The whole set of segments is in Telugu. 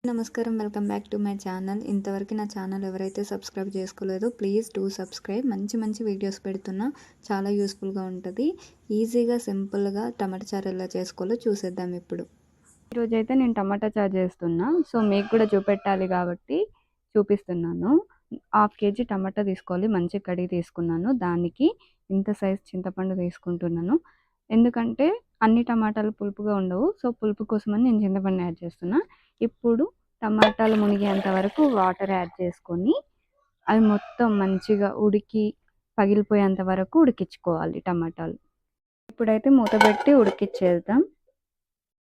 నమస్కారం, welcome back to my channel. ఇంతవరకు నా ఛానల్ ఎవరైతే సబ్స్క్రైబ్ చేసుకోలేదో ప్లీజ్ డూ సబ్స్క్రైబ్. మంచి వీడియోస్ పెడుతున్నా, చాలా యూస్ఫుల్గా ఉంటుంది. ఈజీగా సింపుల్గా టమాటా చారు ఎలా చేసుకోవాలో చూసేద్దాం ఇప్పుడు. ఈరోజైతే నేను టమాటా చారు చేస్తున్నా. సో మీకు కూడా చూపెట్టాలి కాబట్టి చూపిస్తున్నాను. 1/2 kg టమాటా తీసుకోవాలి, మంచి కడిగి తీసుకున్నాను. దానికి ఇంత సైజ్ చింతపండు తీసుకుంటున్నాను. ఎందుకంటే అన్ని టమాటాలు పులుపుగా ఉండవు, సో పులుపు కోసమని నేను చింతపండు యాడ్ చేస్తున్నా. ఇప్పుడు టమాటాలు మునిగేంత వరకు వాటర్ యాడ్ చేసుకొని అవి మొత్తం మంచిగా ఉడికి పగిలిపోయేంత వరకు ఉడికించుకోవాలి టమాటాలు. ఇప్పుడైతే మూత పెట్టి ఉడికిచ్చేద్దాం.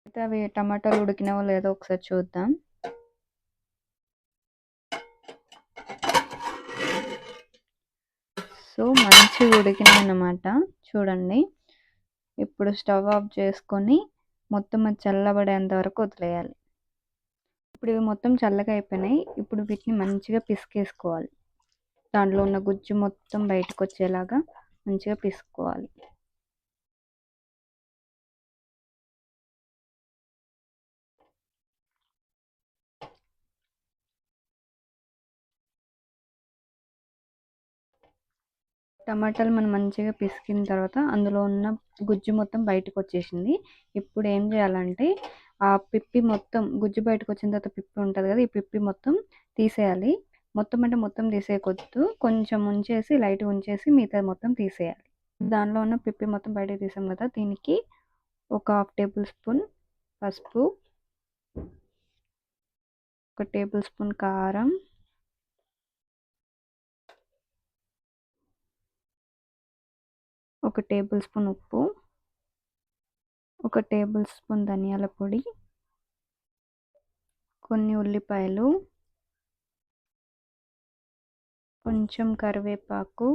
అయితే అవి టమాటాలు ఉడికినవో లేదో ఒకసారి చూద్దాం. సో మంచిగా ఉడికినాయి అన్నమాట, చూడండి. ఇప్పుడు స్టవ్ ఆఫ్ చేసుకొని మొత్తం అది చల్లబడేంత వరకు వదిలేయాలి. ఇప్పుడు ఇవి మొత్తం చల్లగా అయిపోయినాయి. ఇప్పుడు వీటిని మంచిగా పిసికేసుకోవాలి. దాంట్లో ఉన్న గుజ్జు మొత్తం బయటకు వచ్చేలాగా మంచిగా పిసుకోవాలి. టమాటాలు మనం మంచిగా పిసికిన తర్వాత అందులో ఉన్న గుజ్జు మొత్తం బయటకు వచ్చేసింది. ఇప్పుడు ఏం చేయాలంటే ఆ పిప్పి మొత్తం, గుజ్జు బయటకు వచ్చిన తర్వాత పిప్పి ఉంటుంది కదా, ఈ పిప్పి మొత్తం తీసేయాలి. మొత్తం అంటే మొత్తం తీసేయకొద్దు, కొంచెం ఉంచేసి లైట్గా ఉంచేసి మిగతా మొత్తం తీసేయాలి. దానిలో ఉన్న పిప్పి మొత్తం బయటకు తీసాం కదా, దీనికి ఒక 1/2 టేబుల్ స్పూన్ పసుపు, 1 టేబుల్ స్పూన్ కారం, 1 టేబుల్ స్పూన్ ఉప్పు, 1 టేబుల్ స్పూన్ ధనియాల పొడి, కొన్ని ఉల్లిపాయలు, కొంచెం కరివేపాకు,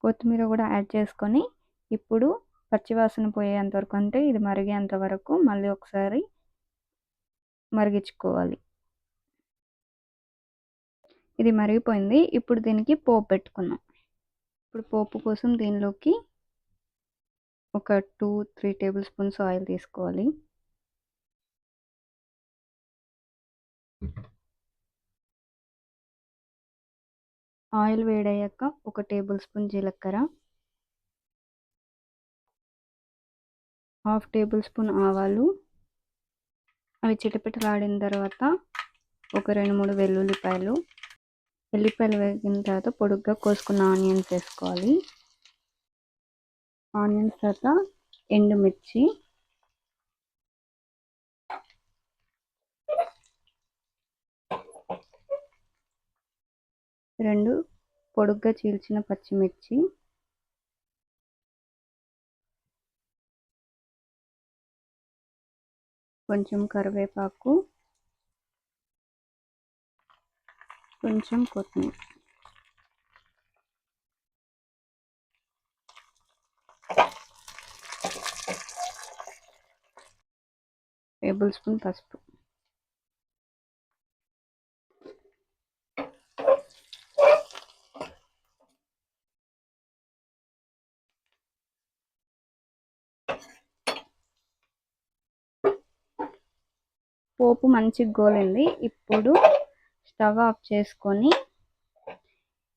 కొత్తిమీర కూడా యాడ్ చేసుకొని ఇప్పుడు పచ్చివాసన పోయేంత వరకు, అంటే ఇది మరిగేంత వరకు మళ్ళీ ఒకసారి మరిగించుకోవాలి. ఇది మరిగిపోయింది. ఇప్పుడు దీనికి పోపు పెట్టుకుందాం. ఇప్పుడు పోపు కోసం దీనిలోకి ఒక 2-3 టేబుల్ స్పూన్స్ ఆయిల్ తీసుకోవాలి. ఆయిల్ వేడయ్యాక 1 టేబుల్ స్పూన్ జీలకర్ర, 1/2 టేబుల్ స్పూన్ ఆవాలు, అవి చిటపటలాడిన తర్వాత ఒక 2-3 వెల్లుల్లిపాయలు వేగిన తర్వాత పొడుగ్గా కోసుకున్న ఆనియన్స్ వేసుకోవాలి. ఆనియన్స్ తర్వాత ఎండుమిర్చి, 2 పొడుగ్గా చీల్చిన పచ్చిమిర్చి, కొంచెం కరివేపాకు, కొంచెం కొత్తిమీర. టేబుల్ స్పూన్ పసుపు. పోపు మంచిగా గోలింది. ఇప్పుడు స్టవ్ ఆఫ్ చేసుకొని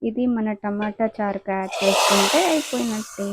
ఇది మన టమాటా చారుకి యాడ్ చేసుకుంటే అయిపోయినట్టే.